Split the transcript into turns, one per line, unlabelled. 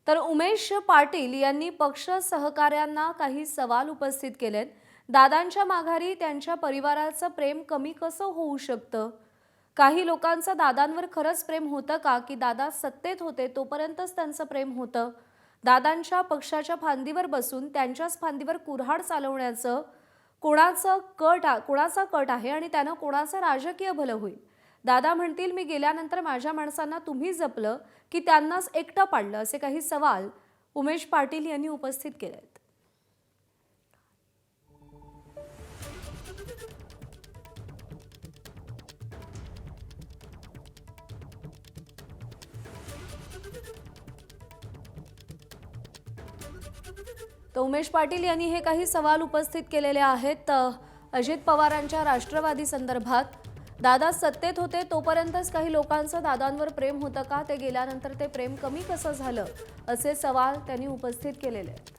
तर उमेश पाटील यांनी पक्ष सहकाऱ्यांना काही सवाल उपस्थित केलेत। दादांच्या माघारी त्यांच्या परिवाराचं प्रेम कमी कसं होऊ शकतं? काही लोकांचं दादांवर खरंच प्रेम होतं का की दादा सत्तेत होते तोपर्यंतच त्यांचं प्रेम होतं? दादांच्या पक्षाच्या फांदीवर बसून त्यांच्याच फांदीवर कुऱ्हाड चालवण्याचं कोणाचा कट आहे आणि त्यानं कोणाचं राजकीय भलं होईल? दादा म्हणतील मी गेल्यानंतर माझ्या माणसांना तुम्ही जपलं की त्यांनाच एकटं पाडलं, असे काही सवाल उमेश पाटील यांनी उपस्थित केलेत। तर उमेश पाटील यांनी हे काही सवाल उपस्थित केलेले आहेत। अजित पवारांच्या राष्ट्रवादी संदर्भात दादा सत्तेत होते तोपर्यंतच काही लोकांचं दादांवर प्रेम होतं का, ते गेल्यानंतर ते प्रेम कमी कसं झालं, असे सवाल त्यांनी उपस्थित केलेले आहेत।